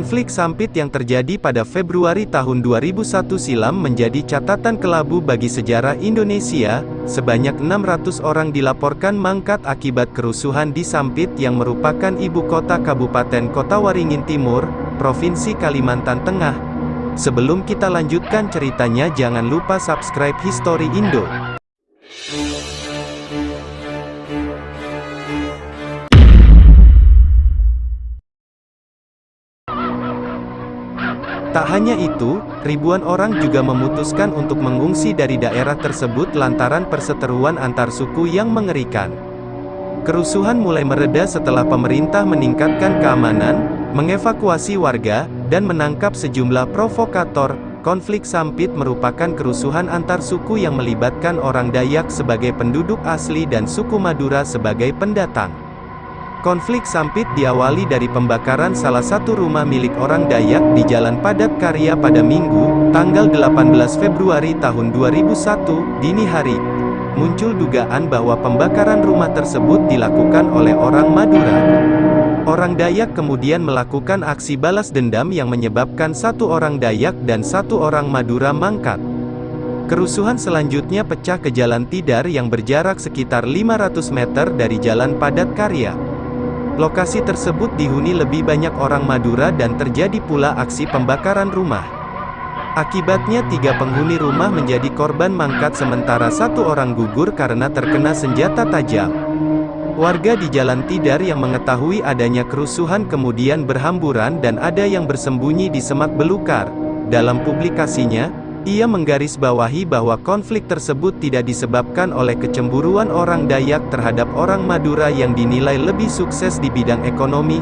Konflik Sampit yang terjadi pada Februari tahun 2001 silam menjadi catatan kelabu bagi sejarah Indonesia. Sebanyak 600 orang dilaporkan mangkat akibat kerusuhan di Sampit yang merupakan ibu kota Kabupaten Kota Waringin Timur, Provinsi Kalimantan Tengah. Sebelum kita lanjutkan ceritanya, jangan lupa subscribe History Indo. Tak hanya itu, ribuan orang juga memutuskan untuk mengungsi dari daerah tersebut lantaran perseteruan antar suku yang mengerikan. Kerusuhan mulai mereda setelah pemerintah meningkatkan keamanan, mengevakuasi warga, dan menangkap sejumlah provokator. Konflik Sampit merupakan kerusuhan antar suku yang melibatkan orang Dayak sebagai penduduk asli dan suku Madura sebagai pendatang. Konflik Sampit diawali dari pembakaran salah satu rumah milik orang Dayak di Jalan Padat Karya pada Minggu, tanggal 18 Februari tahun 2001, dini hari. Muncul dugaan bahwa pembakaran rumah tersebut dilakukan oleh orang Madura. Orang Dayak kemudian melakukan aksi balas dendam yang menyebabkan satu orang Dayak dan satu orang Madura mangkat. Kerusuhan selanjutnya pecah ke Jalan Tidar yang berjarak sekitar 500 meter dari Jalan Padat Karya. Lokasi tersebut dihuni lebih banyak orang Madura dan terjadi pula aksi pembakaran rumah. Akibatnya 3 penghuni rumah menjadi korban mangkat sementara satu orang gugur karena terkena senjata tajam. Warga di Jalan Tidar yang mengetahui adanya kerusuhan kemudian berhamburan dan ada yang bersembunyi di semak belukar. Dalam publikasinya, ia menggarisbawahi bahwa konflik tersebut tidak disebabkan oleh kecemburuan orang Dayak terhadap orang Madura yang dinilai lebih sukses di bidang ekonomi.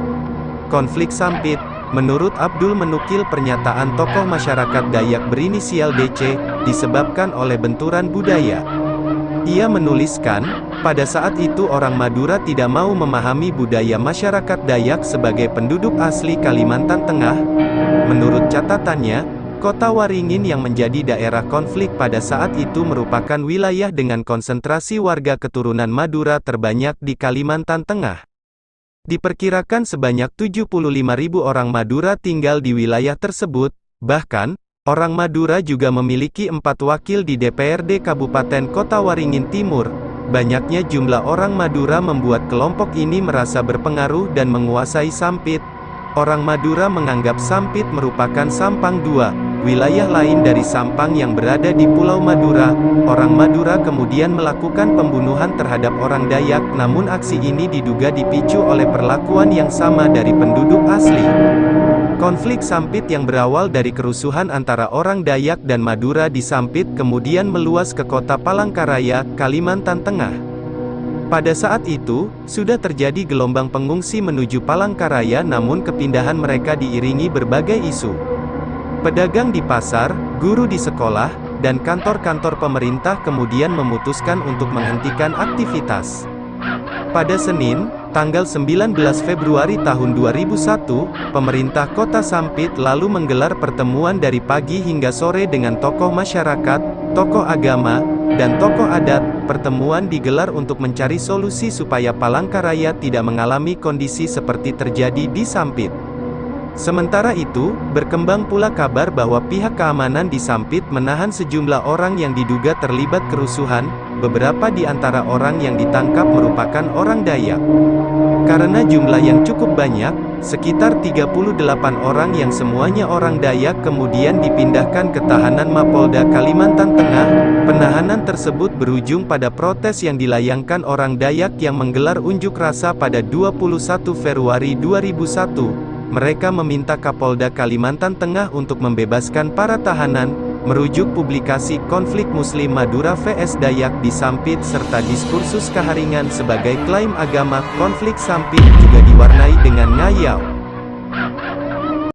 Konflik Sampit, menurut Abdul menukil pernyataan tokoh masyarakat Dayak berinisial DC, disebabkan oleh benturan budaya. Ia menuliskan, pada saat itu orang Madura tidak mau memahami budaya masyarakat Dayak sebagai penduduk asli Kalimantan Tengah. Menurut catatannya, Kota Waringin yang menjadi daerah konflik pada saat itu merupakan wilayah dengan konsentrasi warga keturunan Madura terbanyak di Kalimantan Tengah. Diperkirakan sebanyak 75.000 orang Madura tinggal di wilayah tersebut, bahkan, orang Madura juga memiliki 4 wakil di DPRD Kabupaten Kota Waringin Timur. Banyaknya jumlah orang Madura membuat kelompok ini merasa berpengaruh dan menguasai Sampit. Orang Madura menganggap Sampit merupakan Sampang II, wilayah lain dari Sampang yang berada di Pulau Madura. Orang Madura kemudian melakukan pembunuhan terhadap orang Dayak, namun aksi ini diduga dipicu oleh perlakuan yang sama dari penduduk asli. Konflik Sampit yang berawal dari kerusuhan antara orang Dayak dan Madura di Sampit kemudian meluas ke kota Palangkaraya, Kalimantan Tengah. Pada saat itu, sudah terjadi gelombang pengungsi menuju Palangkaraya namun kepindahan mereka diiringi berbagai isu. Pedagang di pasar, guru di sekolah, dan kantor-kantor pemerintah kemudian memutuskan untuk menghentikan aktivitas. Pada Senin, tanggal 19 Februari tahun 2001, pemerintah kota Sampit lalu menggelar pertemuan dari pagi hingga sore dengan tokoh masyarakat, tokoh agama, dan tokoh adat. Pertemuan digelar untuk mencari solusi supaya Palangkaraya tidak mengalami kondisi seperti terjadi di Sampit. Sementara itu, berkembang pula kabar bahwa pihak keamanan di Sampit menahan sejumlah orang yang diduga terlibat kerusuhan. Beberapa di antara orang yang ditangkap merupakan orang Dayak. Karena jumlah yang cukup banyak, sekitar 38 orang yang semuanya orang Dayak kemudian dipindahkan ke tahanan Mapolda Kalimantan Tengah. Penahanan tersebut berujung pada protes yang dilayangkan orang Dayak yang menggelar unjuk rasa pada 21 Februari 2001. Mereka meminta Kapolda Kalimantan Tengah untuk membebaskan para tahanan. Merujuk publikasi Konflik Muslim Madura vs Dayak di Sampit serta diskursus keharingan sebagai klaim agama, konflik Sampit juga diwarnai dengan ngayau.